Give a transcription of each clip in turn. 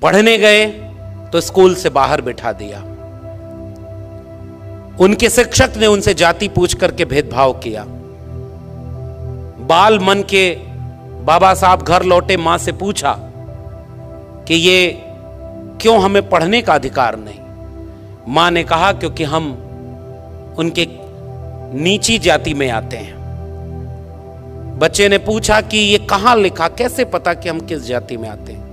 पढ़ने गए तो स्कूल से बाहर बिठा दिया। उनके शिक्षक ने उनसे जाति पूछ करके भेदभाव किया। बाल मन के बाबा साहब घर लौटे, मां से पूछा कि ये क्यों हमें पढ़ने का अधिकार नहीं। मां ने कहा क्योंकि हम उनके नीची जाति में आते हैं। बच्चे ने पूछा कि ये कहां लिखा, कैसे पता कि हम किस जाति में आते हैं।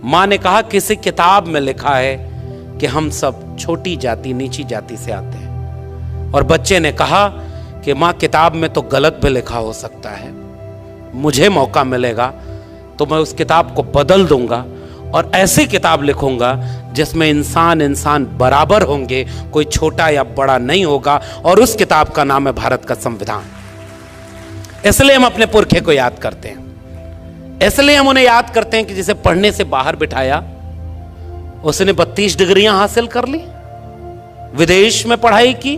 मां ने कहा किसी किताब में लिखा है कि हम सब छोटी जाति, नीची जाति से आते हैं। और बच्चे ने कहा कि मां किताब में तो गलत भी लिखा हो सकता है, मुझे मौका मिलेगा तो मैं उस किताब को बदल दूंगा और ऐसी किताब लिखूंगा जिसमें इंसान इंसान बराबर होंगे, कोई छोटा या बड़ा नहीं होगा। और उस किताब का नाम है भारत का संविधान। इसलिए हम अपने पुरखे को याद करते हैं, इसलिए हम उन्हें याद करते हैं कि जिसे पढ़ने से बाहर बिठाया उसने 32 डिग्रियां हासिल कर ली, विदेश में पढ़ाई की,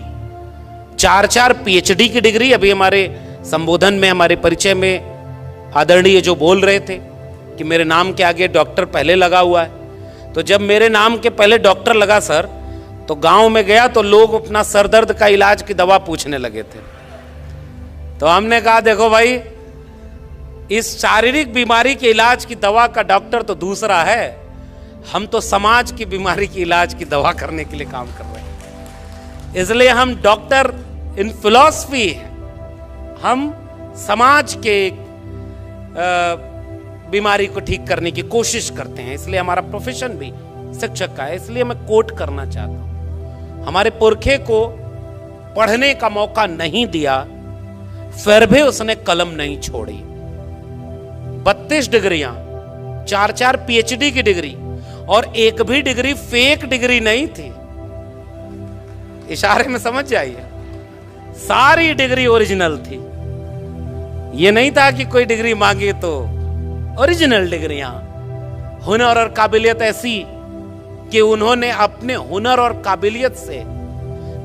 4-4 PhD की डिग्री। अभी हमारे संबोधन में, हमारे परिचय में आदरणीय जो बोल रहे थे कि मेरे नाम के आगे डॉक्टर पहले लगा हुआ है, तो जब मेरे नाम के पहले डॉक्टर लगा सर, तो गांव में गया तो लोग अपना सर दर्द का इलाज की दवा पूछने लगे थे। तो हमने कहा देखो भाई, इस शारीरिक बीमारी के इलाज की दवा का डॉक्टर तो दूसरा है, हम तो समाज की बीमारी की इलाज की दवा करने के लिए काम कर रहे हैं। इसलिए हम डॉक्टर इन फिलॉसफी है, हम समाज के बीमारी को ठीक करने की कोशिश करते हैं। इसलिए हमारा प्रोफेशन भी शिक्षक का है। इसलिए मैं कोट करना चाहता हूं, हमारे पुरखे को पढ़ने का मौका नहीं दिया, फिर भी उसने कलम नहीं छोड़ी। 32 डिग्रियां, 4-4 PhD की डिग्री, और एक भी डिग्री फेक डिग्री नहीं थी। इशारे में समझ जाइए, सारी डिग्री ओरिजिनल थी। ये नहीं था कि कोई डिग्री मांगे तो, ओरिजिनल डिग्रियां। हुनर और काबिलियत ऐसी कि उन्होंने अपने हुनर और काबिलियत से,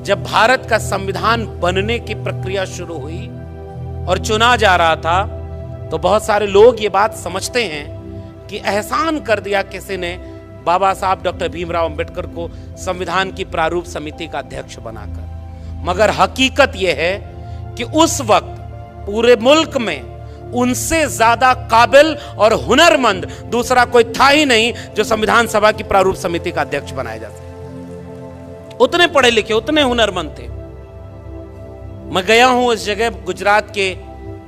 जब भारत का संविधान बनने की प्रक्रिया शुरू हुई और चुना जा रहा था, तो बहुत सारे लोग ये बात समझते हैं कि एहसान कर दिया किसी ने बाबा साहब डॉक्टर भीमराव अंबेडकर को संविधान की प्रारूप समिति का अध्यक्ष बनाकर। मगर हकीकत यह है कि उस वक्त पूरे मुल्क में उनसे ज्यादा काबिल और हुनरमंद दूसरा कोई था ही नहीं जो संविधान सभा की प्रारूप समिति का अध्यक्ष बनाया जा सके। उतने पढ़े लिखे, उतने हुनरमंद थे। मैं गया हूं उस जगह, गुजरात के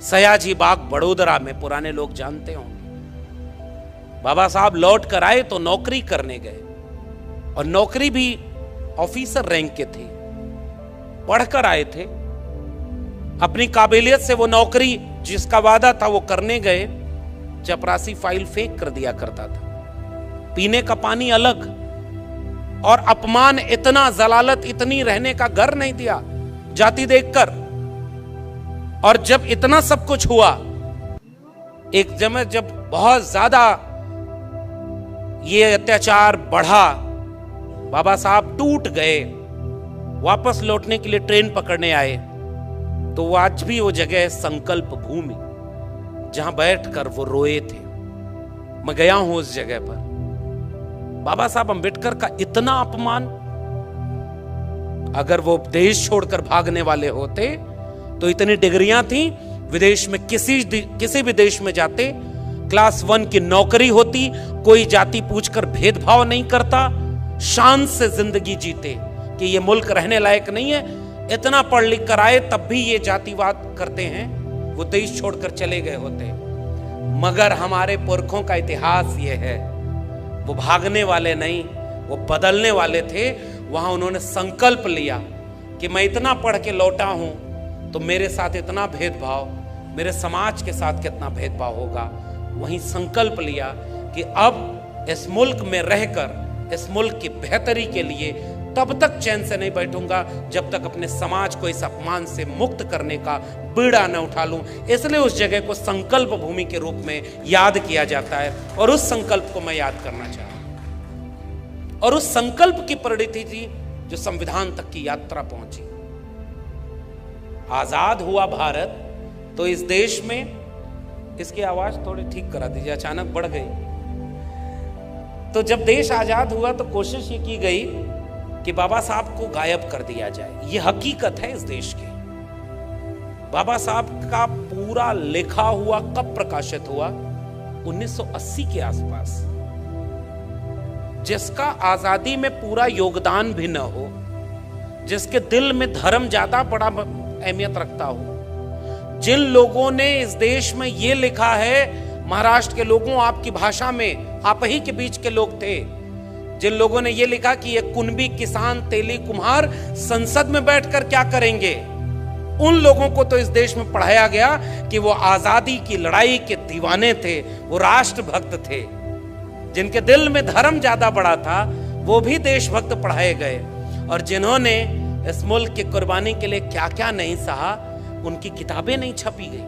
सयाजी बाग बड़ोदरा में, पुराने लोग जानते होंगे। बाबा साहब लौट कर आए तो नौकरी करने गए, और नौकरी भी ऑफिसर रैंक के थे, पढ़कर आए थे। अपनी काबिलियत से वो नौकरी जिसका वादा था वो करने गए, चपरासी फाइल फेंक कर दिया करता था, पीने का पानी अलग, और अपमान इतना, जलालत इतनी, रहने का घर नहीं दिया जाति देखकर। और जब इतना सब कुछ हुआ, एक जब बहुत ज्यादा ये अत्याचार बढ़ा, बाबा साहब टूट गए, वापस लौटने के लिए ट्रेन पकड़ने आए, तो वो आज भी वो जगह है संकल्प भूमि, जहां बैठकर वो रोए थे। मैं गया हूं उस जगह पर। बाबा साहब अंबेडकर का इतना अपमान, अगर वो देश छोड़कर भागने वाले होते तो इतनी डिग्रियां थी, विदेश में किसी भी देश में जाते, क्लास 1 की नौकरी होती, कोई जाति पूछकर भेदभाव नहीं करता, शान से जिंदगी जीते कि ये मुल्क रहने लायक नहीं है। इतना पढ़ लिख कर आए तब भी ये जातिवाद करते हैं, वो देश छोड़कर चले गए होते। मगर हमारे पुरखों का इतिहास ये है, वो भागने वाले नहीं, वो बदलने वाले थे। वहां उन्होंने संकल्प लिया कि मैं इतना पढ़ के लौटा हूं तो मेरे साथ इतना भेदभाव, मेरे समाज के साथ कितना भेदभाव होगा। वहीं संकल्प लिया कि अब इस मुल्क में रहकर, इस मुल्क की बेहतरी के लिए तब तक चैन से नहीं बैठूंगा जब तक अपने समाज को इस अपमान से मुक्त करने का बीड़ा न उठा लूं। इसलिए उस जगह को संकल्प भूमि के रूप में याद किया जाता है, और उस संकल्प को मैं याद करना चाहता हूं। और उस संकल्प की परिणति थी जो संविधान तक की यात्रा पहुंची। आजाद हुआ भारत तो इस देश में, इसकी आवाज थोड़ी ठीक करा दीजिए, अचानक बढ़ गई। तो जब देश आजाद हुआ तो कोशिश ये की गई कि बाबा साहब को गायब कर दिया जाए। ये हकीकत है इस देश की। बाबा साहब का पूरा लिखा हुआ कब प्रकाशित हुआ? 1980 के आसपास। जिसका आजादी में पूरा योगदान भी न हो, जिसके दिल में धर्म ज्यादा बड़ा अहमियत रखता हो, जिन लोगों ने इस देश में यह लिखा है, महाराष्ट्र के लोगों, आपकी भाषा में, आप ही के बीच के लोग थे, जिन लोगों ने यह लिखा कि ये कुणबी, किसान, तेली, कुम्हार संसद में बैठकर क्या करेंगे, उन लोगों को तो इस देश में पढ़ाया गया कि वो आजादी की लड़ाई के दीवाने थे, वो राष्ट्रभक्त थे। जिनके दिल में धर्म ज्यादा बड़ा था वो भी देशभक्त पढ़ाए गए, और जिन्होंने इस मुल्क की कुर्बानी के लिए क्या क्या नहीं सहा, उनकी किताबें नहीं छपी गई।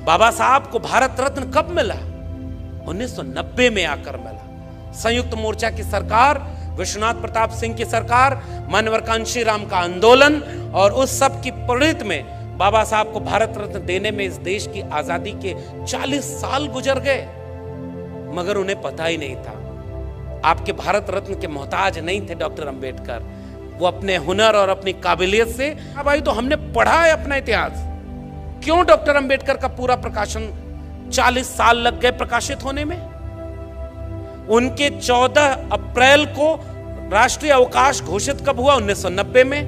बाबा साहब को भारत रत्न कब मिला? 1990 में आकर मिला। संयुक्त मोर्चा की सरकार, विश्वनाथ प्रताप सिंह की सरकार, मानवर कांशीराम का आंदोलन और उस सब की परिणति में बाबा साहब को भारत रत्न देने में इस देश की आजादी के 40 साल गुजर गए, मगर उन्हें पता ही नहीं था। आपके भारत रत्न के मोहताज नहीं थे डॉक्टर अंबेडकर। वो अपने हुनर और अपनी काबिलियत से, अब भाई तो हमने पढ़ा है अपना इतिहास। क्यों डॉक्टर अंबेडकर का पूरा प्रकाशन 40 साल लग गए प्रकाशित होने में? उनके 14 अप्रैल को राष्ट्रीय अवकाश घोषित कब हुआ? 1990 में।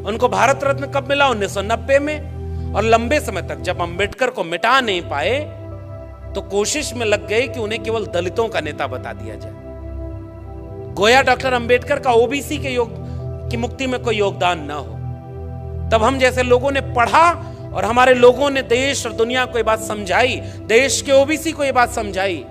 उनको भारत रत्न कब मिला? 1990 में। और लंबे समय तक जब अंबेडकर को मिटा नहीं पाए तो कोशिश में लग गए कि उन्हें केवल दलितों का नेता बता दिया जाए। गोया डॉक्टर अंबेडकर का ओबीसी की मुक्ति में कोई योगदान ना हो। तब हम जैसे लोगों ने पढ़ा और हमारे लोगों ने देश और दुनिया को ये बात समझाई, देश के ओबीसी को ये बात समझाई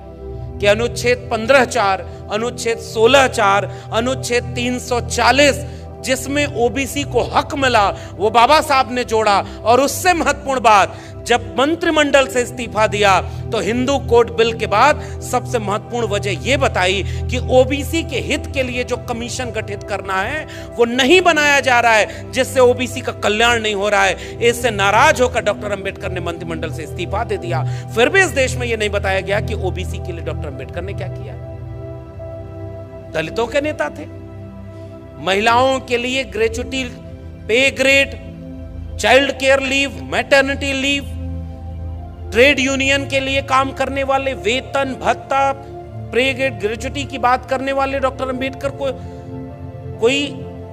कि अनुच्छेद 15(4), अनुच्छेद 16(4), अनुच्छेद 340 जिसमें ओबीसी को हक मिला, वो बाबा साहब ने जोड़ा। और उससे महत्वपूर्ण बात, जब मंत्रिमंडल से इस्तीफा दिया तो हिंदू कोड बिल के बाद सबसे महत्वपूर्ण वजह यह बताई कि ओबीसी के हित के लिए जो कमीशन गठित करना है वो नहीं बनाया जा रहा है, जिससे ओबीसी का कल्याण नहीं हो रहा है। इससे नाराज होकर डॉक्टर अंबेडकर ने मंत्रिमंडल से इस्तीफा दे दिया। फिर भी इस देश में यह नहीं बताया गया कि ओबीसी के लिए डॉक्टर अंबेडकर ने क्या किया। दलितों के नेता थे, महिलाओं के लिए ग्रेच्युटी, पे grade, child care leave, maternity leave, trade union के लिए काम करने वाले वेतन भत्ता, पे ग्रेड, ग्रेच्युटी की बात करने वाले डॉक्टर अंबेडकर को कोई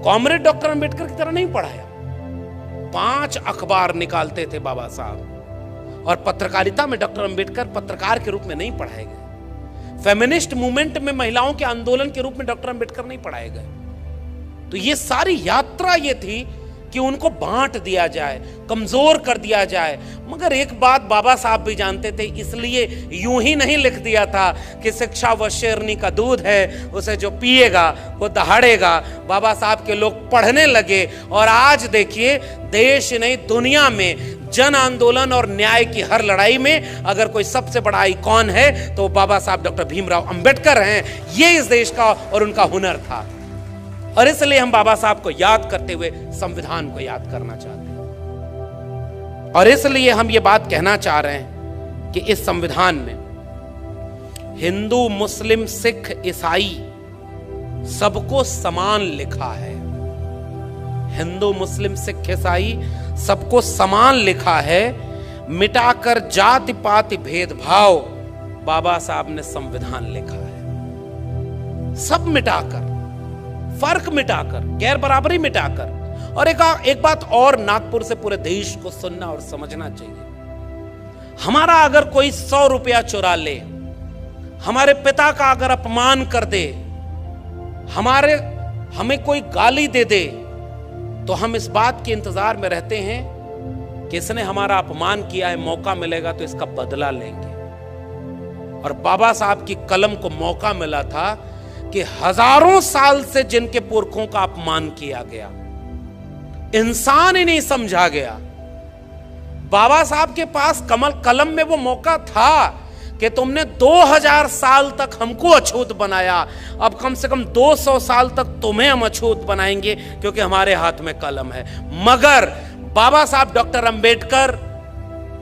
कॉमरेड डॉक्टर अंबेडकर की तरह नहीं पढ़ाया। 5 अखबार निकालते थे बाबा साहब, और पत्रकारिता में डॉक्टर अंबेडकर पत्रकार के रूप में नहीं पढ़ाए गए। फेमिनिस्ट मूवमेंट में महिलाओं के आंदोलन के रूप में डॉक्टर अंबेडकर नहीं पढ़ाए गए। तो ये सारी यात्रा ये थी कि उनको बांट दिया जाए, कमजोर कर दिया जाए। मगर एक बात बाबा साहब भी जानते थे, इसलिए यूं ही नहीं लिख दिया था कि शिक्षा वो शेरनी का दूध है, उसे जो पिएगा वो दहाड़ेगा। बाबा साहब के लोग पढ़ने लगे, और आज देखिए देश नहीं दुनिया में जन आंदोलन और न्याय की हर लड़ाई में अगर कोई सबसे बड़ा आइकॉन है तो बाबा साहब डॉक्टर भीमराव अंबेडकर हैं। ये इस देश का और उनका हुनर था, और इसलिए हम बाबा साहब को याद करते हुए संविधान को याद करना चाहते हैं। और इसलिए हम ये बात कहना चाह रहे हैं कि इस संविधान में हिंदू, मुस्लिम, सिख, ईसाई सबको समान लिखा है। हिंदू, मुस्लिम, सिख, ईसाई सबको समान लिखा है। मिटाकर जाति पाति भेदभाव बाबा साहब ने संविधान लिखा है। सब मिटाकर, फर्क मिटाकर, गैर बराबरी मिटाकर। और एक बात और नागपुर से पूरे देश को सुनना और समझना चाहिए। हमारा अगर कोई 100 रुपया चुरा ले, हमारे पिता का अगर अपमान कर दे, हमें कोई गाली दे दे, तो हम इस बात के इंतजार में रहते हैं कि इसने हमारा अपमान किया है, मौका मिलेगा तो इसका बदला लेंगे। और बाबा साहब की कलम को मौका मिला था कि हजारों साल से जिनके पुरखों का अपमान किया गया, इंसान ही नहीं समझा गया, बाबा साहब के पास कलम में वो मौका था कि तुमने 2000 साल तक हमको अछूत बनाया, अब कम से कम 200 साल तक तुम्हें हम अछूत बनाएंगे क्योंकि हमारे हाथ में कलम है। मगर बाबा साहब डॉक्टर अंबेडकर,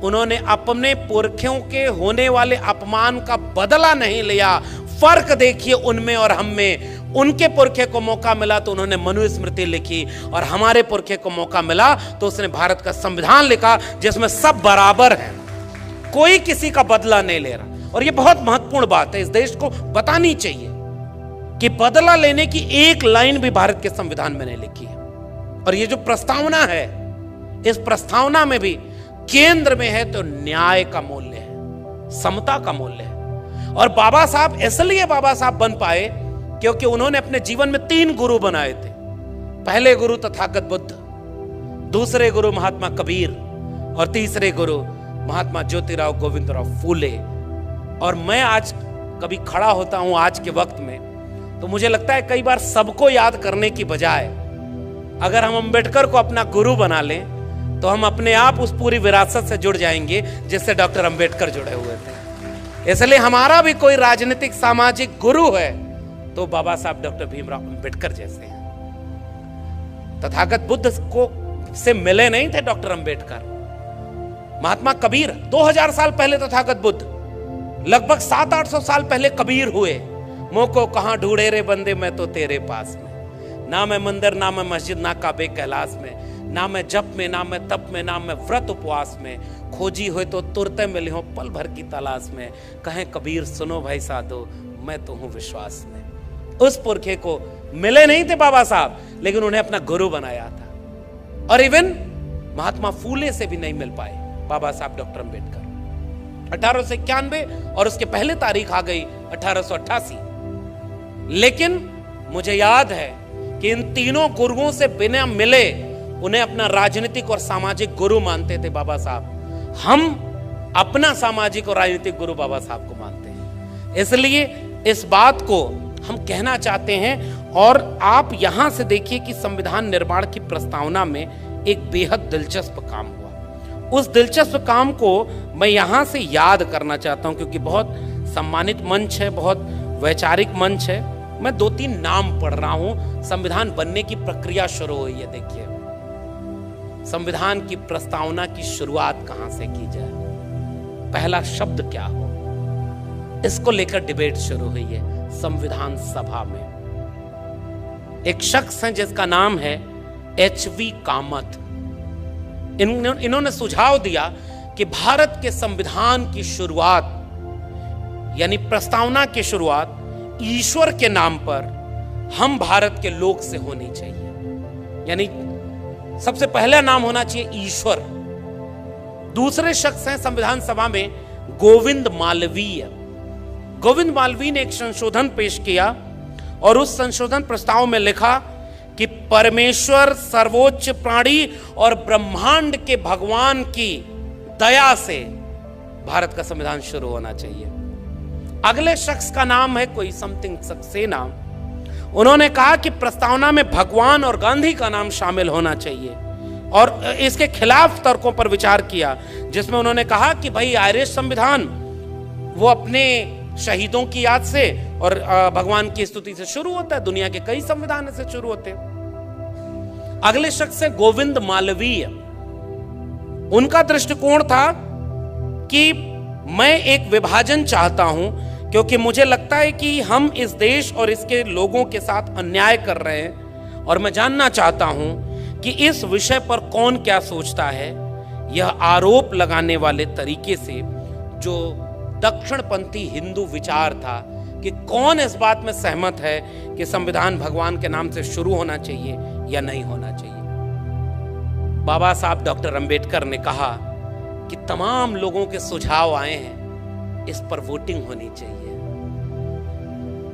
उन्होंने अपने पुरखों के होने वाले अपमान का बदला नहीं लिया, फर्क देखिए उनमें और हम में। उनके पुरखे को मौका मिला तो उन्होंने मनुस्मृति लिखी, और हमारे पुरखे को मौका मिला तो उसने भारत का संविधान लिखा, जिसमें सब बराबर हैं, कोई किसी का बदला नहीं ले रहा। और यह बहुत महत्वपूर्ण बात है, इस देश को बतानी चाहिए कि बदला लेने की एक लाइन भी भारत के संविधान में नहीं लिखी है। और ये जो प्रस्तावना है, इस प्रस्तावना में भी केंद्र में है तो न्याय का मूल्य है, समता का मूल्य है। और बाबा साहब इसलिए बाबा साहब बन पाए क्योंकि उन्होंने अपने जीवन में 3 गुरु बनाए थे। पहले गुरु तथागत बुद्ध, दूसरे गुरु महात्मा कबीर, और तीसरे गुरु महात्मा ज्योतिराव गोविंदराव फूले। और मैं आज कभी खड़ा होता हूं आज के वक्त में, तो मुझे लगता है कई बार सबको याद करने की बजाय अगर हम अंबेडकर को अपना गुरु बना लें तो हम अपने आप उस पूरी विरासत से जुड़ जाएंगे जिससे डॉक्टर अंबेडकर जुड़े हुए थे। इसलिए हमारा भी कोई राजनीतिक सामाजिक गुरु है तो बाबा साहब डॉक्टर भीमराव अंबेडकर जैसे हैं। तथागत बुद्ध को से मिले नहीं थे डॉक्टर अंबेडकर। महात्मा कबीर 2000 साल पहले तथागत बुद्ध, लगभग 700-800 साल पहले कबीर हुए। मोह को कहां ढूंढे रे बंदे, मैं तो तेरे पास में। ना मैं मंदिर, ना मैं मस्जिद, ना काबे कैलाश में, ना मैं जप में, ना मैं तप में, ना मैं व्रत उपवास में। खोजी हुए तो तुरते मिले हो पल भर की तलाश में। कहें कबीर सुनो भाई साधो, मैं तो हूं विश्वास में। उस पुरखे को मिले नहीं थे बाबा साहब, लेकिन उन्हें अपना गुरु बनाया था। और इवन महात्मा फूले से भी नहीं मिल पाए बाबा साहब डॉक्टर अंबेडकर। 1891 और उसके पहले तारीख आ गई 1888। लेकिन मुझे याद है कि इन तीनों गुरुओं से बिना मिले उन्हें अपना राजनीतिक और सामाजिक गुरु मानते थे बाबा साहब। हम अपना सामाजिक और राजनीतिक गुरु बाबा साहब को मानते हैं। इसलिए इस बात को हम कहना चाहते हैं। और आप यहां से देखिए कि संविधान निर्माण की प्रस्तावना में एक बेहद दिलचस्प काम हुआ। उस दिलचस्प काम को मैं यहां से याद करना चाहता हूं क्योंकि बहुत सम्मानित मंच है, बहुत वैचारिक मंच है। मैं 2-3 नाम पढ़ रहा हूं। संविधान बनने की प्रक्रिया शुरू हुई है। देखिए, संविधान की प्रस्तावना की शुरुआत कहां से की जाए, पहला शब्द क्या हो, इसको लेकर डिबेट शुरू हुई है संविधान सभा में। एक शख्स है जिसका नाम है HV कामत। इन्होंने सुझाव दिया कि भारत के संविधान की शुरुआत यानी प्रस्तावना की शुरुआत ईश्वर के नाम पर हम भारत के लोग से होनी चाहिए। यानी सबसे पहला नाम होना चाहिए ईश्वर। दूसरे शख्स हैं संविधान सभा में गोविंद मालवीय। गोविंद मालवीय ने एक संशोधन पेश किया और उस संशोधन प्रस्ताव में लिखा कि परमेश्वर सर्वोच्च प्राणी और ब्रह्मांड के भगवान की दया से भारत का संविधान शुरू होना चाहिए। अगले शख्स का नाम है कोई समथिंग सक्सेना। उन्होंने कहा कि प्रस्तावना में भगवान और गांधी का नाम शामिल होना चाहिए और इसके खिलाफ तर्कों पर विचार किया, जिसमें उन्होंने कहा कि भाई आयरिश संविधान वो अपने शहीदों की याद से और भगवान की स्तुति से शुरू होता है। दुनिया के कई संविधान से शुरू होते हैं। अगले शख्स है गोविंद मालवीय। उनका दृष्टिकोण था कि मैं एक विभाजन चाहता हूं क्योंकि मुझे लगता है कि हम इस देश और इसके लोगों के साथ अन्याय कर रहे हैं और मैं जानना चाहता हूं कि इस विषय पर कौन क्या सोचता है। यह आरोप लगाने वाले तरीके से जो दक्षिणपंथी हिंदू विचार था कि कौन इस बात में सहमत है कि संविधान भगवान के नाम से शुरू होना चाहिए या नहीं होना चाहिए। बाबा साहब डॉक्टर अंबेडकर ने कहा कि तमाम लोगों के सुझाव आए हैं, इस पर वोटिंग होनी चाहिए।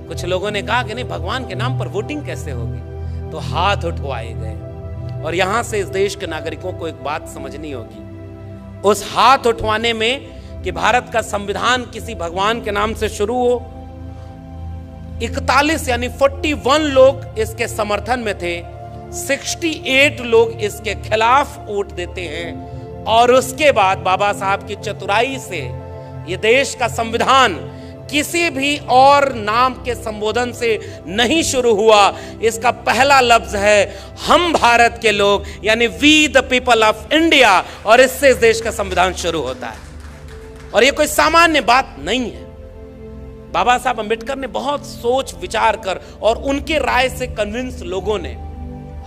कुछ लोगों ने कहा कि नहीं, भगवान के नाम पर वोटिंग कैसे होगी, तो हाथ उठवाए गए। और यहां से इस देश के नागरिकों को एक बात समझनी होगी, उस हाथ उठवाने में कि भारत का संविधान किसी भगवान के नाम से शुरू हो, 41 यानी 41 लोग इसके समर्थन में थे, 68 लोग इसके खिलाफ वोट देते हैं। और उसके बाद बाबा साहब की चतुराई से यह देश का संविधान किसी भी और नाम के संबोधन से नहीं शुरू हुआ। इसका पहला लफ्ज है हम भारत के लोग, यानी we the people of India, और इससे इस देश का संविधान शुरू होता है। और यह कोई सामान्य बात नहीं है। बाबा साहब अंबेडकर ने बहुत सोच विचार कर और उनके राय से कन्विंस लोगों ने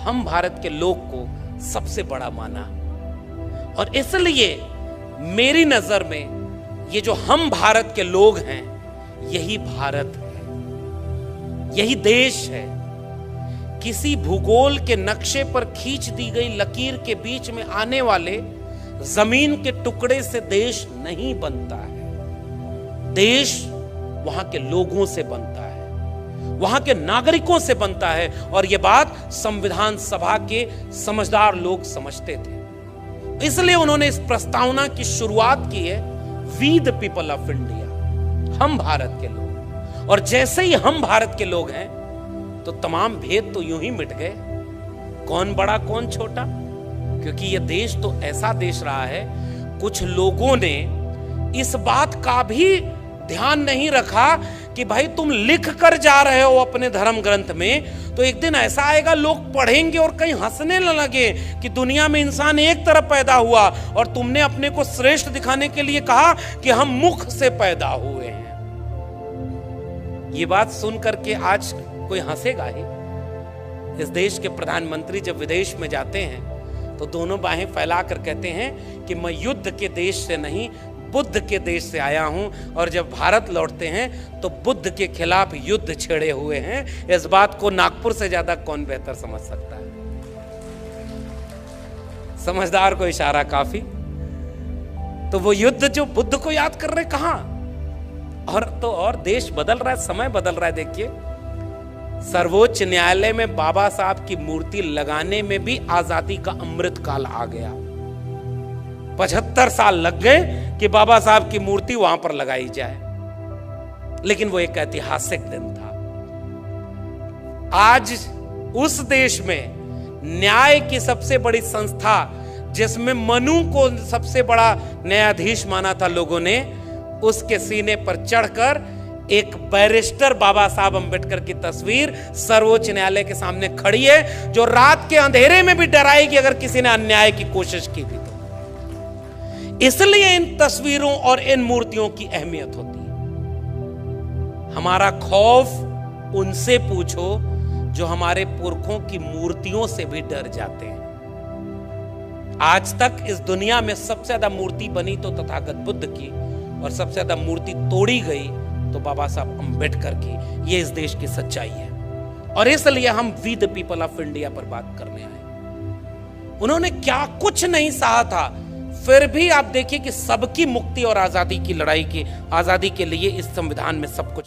हम भारत के लोग को सबसे बड़ा माना। और इसलिए मेरी नजर में ये जो हम भारत के लोग हैं, यही भारत है, यही देश है। किसी भूगोल के नक्शे पर खींच दी गई लकीर के बीच में आने वाले जमीन के टुकड़े से देश नहीं बनता है। देश वहां के लोगों से बनता है, वहां के नागरिकों से बनता है। और यह बात संविधान सभा के समझदार लोग समझते थे। इसलिए उन्होंने इस प्रस्तावना की शुरुआत की है, we the people of India, हम भारत के लोग। और जैसे ही हम भारत के लोग हैं तो तमाम भेद तो यूं ही मिट गए, कौन बड़ा कौन छोटा। क्योंकि यह देश तो ऐसा देश रहा है, कुछ लोगों ने इस बात का भी ध्यान नहीं रखा कि भाई तुम लिख कर जा रहे हो अपने धर्म ग्रंथ में, तो एक दिन ऐसा आएगा लोग पढ़ेंगे और कहीं हंसने न लगे कि दुनिया में इंसान एक तरफ पैदा हुआ और तुमने अपने को श्रेष्ठ दिखाने के लिए कहा कि हम मुख से पैदा हुए हैं। ये बात सुन करके आज कोई हंसेगा ही। इस देश के प्रधानमंत्री जब विदेश में जाते हैं तो दोनों बाहें फैला कर कहते हैं कि मैं युद्ध के देश से नहीं, बुद्ध के देश से आया हूं। और जब भारत लौटते हैं तो बुद्ध के खिलाफ युद्ध छेड़े हुए हैं। इस बात को नागपुर से ज्यादा कौन बेहतर समझ सकता है। समझदार को इशारा काफी। तो वो युद्ध जो बुद्ध को याद कर रहे, कहां और देश बदल रहा है, समय बदल रहा है। देखिए, सर्वोच्च न्यायालय में बाबा साहब की मूर्ति लगाने में भी आजादी का अमृत काल आ गया। 75 साल लग गए कि बाबा साहब की मूर्ति वहां पर लगाई जाए, लेकिन वो एक ऐतिहासिक दिन था। आज उस देश में न्याय की सबसे बड़ी संस्था, जिसमें मनु को सबसे बड़ा न्यायाधीश माना था लोगों ने, उसके सीने पर चढ़कर एक बैरिस्टर बाबा साहब अंबेडकर की तस्वीर सर्वोच्च न्यायालय के सामने खड़ी है, जो रात के अंधेरे में भी डराएगी अगर किसी ने अन्याय की कोशिश की भी तो। इसलिए इन तस्वीरों और इन मूर्तियों की अहमियत होती है। हमारा खौफ उनसे पूछो जो हमारे पुरखों की मूर्तियों से भी डर जाते हैं। आज तक इस दुनिया में सबसे ज्यादा मूर्ति बनी तो तथागत बुद्ध की, और सबसे ज्यादा मूर्ति तोड़ी गई तो बाबा साहब अंबेडकर की। ये इस देश की सच्चाई है। और इसलिए हम we the people of India पर बात करने आए। उन्होंने क्या कुछ नहीं सहा था, फिर भी आप देखिए कि सबकी मुक्ति और आजादी की लड़ाई की, आजादी के लिए इस संविधान में सब कुछ